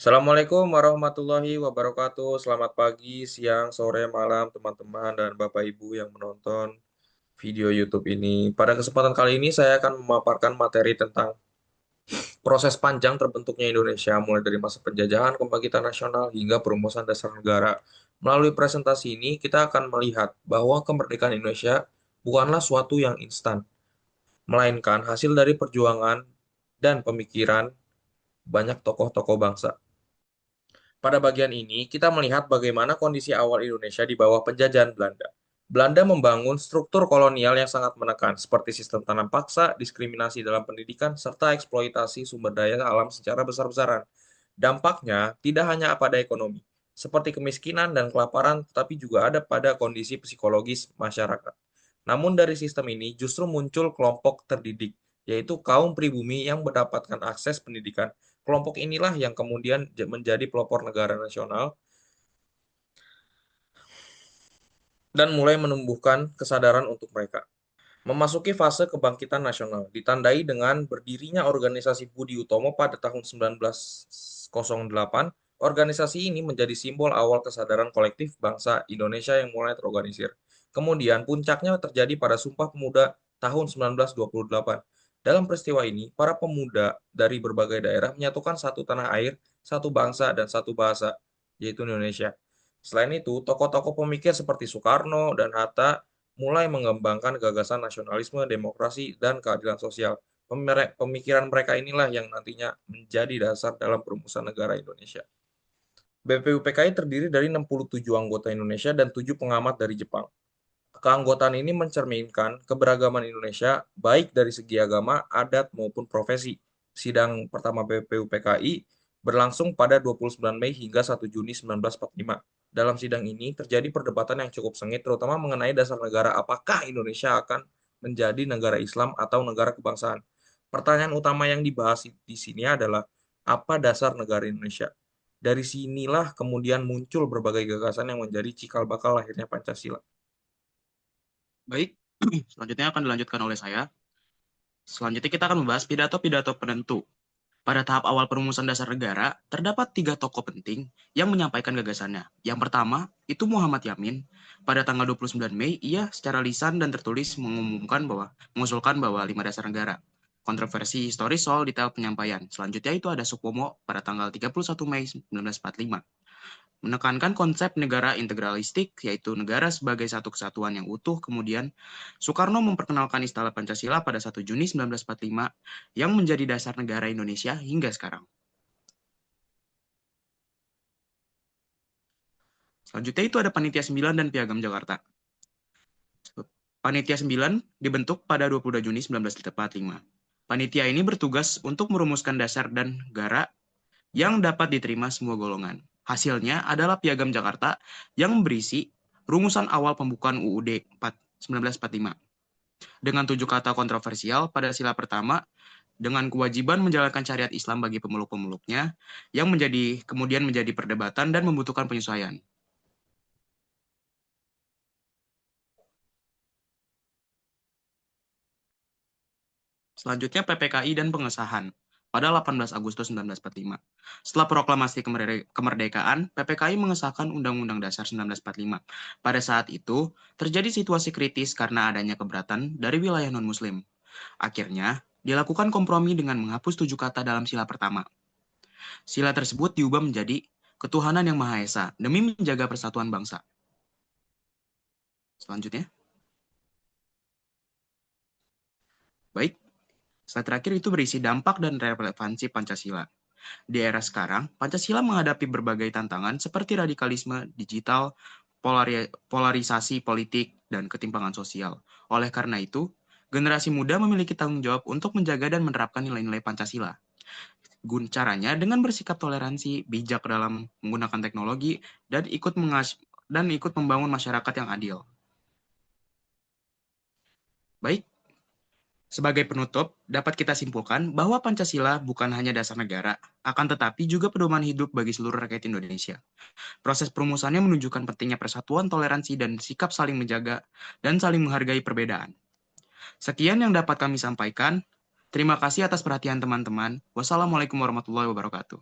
Assalamualaikum warahmatullahi wabarakatuh. Selamat pagi, siang, sore, malam, teman-teman dan Bapak Ibu yang menonton video YouTube ini. Pada kesempatan kali ini saya akan memaparkan materi tentang proses panjang terbentuknya Indonesia, mulai dari masa penjajahan, kebangkitan nasional, hingga perumusan dasar negara. Melalui presentasi ini, kita akan melihat bahwa kemerdekaan Indonesia bukanlah suatu yang instan, melainkan hasil dari perjuangan dan pemikiran banyak tokoh-tokoh bangsa. Pada bagian ini, kita melihat bagaimana kondisi awal Indonesia di bawah penjajahan Belanda. Belanda membangun struktur kolonial yang sangat menekan, seperti sistem tanam paksa, diskriminasi dalam pendidikan, serta eksploitasi sumber daya alam secara besar-besaran. Dampaknya tidak hanya pada ekonomi, seperti kemiskinan dan kelaparan, tetapi juga ada pada kondisi psikologis masyarakat. Namun dari sistem ini justru muncul kelompok terdidik, yaitu kaum pribumi yang mendapatkan akses pendidikan. Kelompok inilah yang kemudian menjadi pelopor negara nasional dan mulai menumbuhkan kesadaran untuk mereka. Memasuki fase kebangkitan nasional, ditandai dengan berdirinya organisasi Budi Utomo pada tahun 1908. Organisasi ini menjadi simbol awal kesadaran kolektif bangsa Indonesia yang mulai terorganisir. Kemudian puncaknya terjadi pada Sumpah Pemuda tahun 1928. Dalam peristiwa ini, para pemuda dari berbagai daerah menyatukan satu tanah air, satu bangsa, dan satu bahasa, yaitu Indonesia. Selain itu, tokoh-tokoh pemikir seperti Soekarno dan Hatta mulai mengembangkan gagasan nasionalisme, demokrasi, dan keadilan sosial. Pemikiran mereka inilah yang nantinya menjadi dasar dalam perumusan negara Indonesia. BPUPKI terdiri dari 67 anggota Indonesia dan 7 pengamat dari Jepang. Keanggotaan ini mencerminkan keberagaman Indonesia baik dari segi agama, adat, maupun profesi. Sidang pertama BPUPKI berlangsung pada 29 Mei hingga 1 Juni 1945. Dalam sidang ini terjadi perdebatan yang cukup sengit terutama mengenai dasar negara apakah Indonesia akan menjadi negara Islam atau negara kebangsaan. Pertanyaan utama yang dibahas di sini adalah apa dasar negara Indonesia. Dari sinilah kemudian muncul berbagai gagasan yang menjadi cikal bakal lahirnya Pancasila. Baik, selanjutnya akan dilanjutkan oleh saya. Selanjutnya kita akan membahas pidato-pidato penentu. Pada tahap awal perumusan dasar negara, terdapat 3 tokoh penting yang menyampaikan gagasannya. Yang pertama, itu Muhammad Yamin. Pada tanggal 29 Mei, ia secara lisan dan tertulis mengusulkan bahwa 5 dasar negara. Kontroversi historis soal detail penyampaian. Selanjutnya itu ada Supomo pada tanggal 31 Mei 1945. Menekankan konsep negara integralistik, yaitu negara sebagai satu kesatuan yang utuh. Kemudian, Soekarno memperkenalkan istilah Pancasila pada 1 Juni 1945 yang menjadi dasar negara Indonesia hingga sekarang. Selanjutnya itu ada Panitia 9 dan Piagam Jakarta. Panitia 9 dibentuk pada 22 Juni 1945. Panitia ini bertugas untuk merumuskan dasar dan negara yang dapat diterima semua golongan. Hasilnya adalah Piagam Jakarta yang berisi rumusan awal pembukaan UUD 1945 dengan 7 kata kontroversial pada sila pertama dengan kewajiban menjalankan syariat Islam bagi pemeluk-pemeluknya yang kemudian menjadi perdebatan dan membutuhkan penyesuaian. Selanjutnya PPKI dan pengesahan pada 18 Agustus 1945. Setelah proklamasi kemerdekaan, PPKI mengesahkan Undang-Undang Dasar 1945. Pada saat itu, terjadi situasi kritis karena adanya keberatan dari wilayah non-Muslim. Akhirnya, dilakukan kompromi dengan menghapus 7 kata dalam sila pertama. Sila tersebut diubah menjadi ketuhanan yang Maha Esa demi menjaga persatuan bangsa. Selanjutnya. Baik, slide terakhir itu berisi dampak dan relevansi Pancasila. Di era sekarang, Pancasila menghadapi berbagai tantangan seperti radikalisme digital, polarisasi politik, dan ketimpangan sosial. Oleh karena itu, generasi muda memiliki tanggung jawab untuk menjaga dan menerapkan nilai-nilai Pancasila. Caranya dengan bersikap toleransi, bijak dalam menggunakan teknologi, dan ikut membangun masyarakat yang adil. Baik, sebagai penutup, dapat kita simpulkan bahwa Pancasila bukan hanya dasar negara, akan tetapi juga pedoman hidup bagi seluruh rakyat Indonesia. Proses perumusannya menunjukkan pentingnya persatuan, toleransi, dan sikap saling menjaga dan saling menghargai perbedaan. Sekian yang dapat kami sampaikan. Terima kasih atas perhatian teman-teman. Wassalamualaikum warahmatullahi wabarakatuh.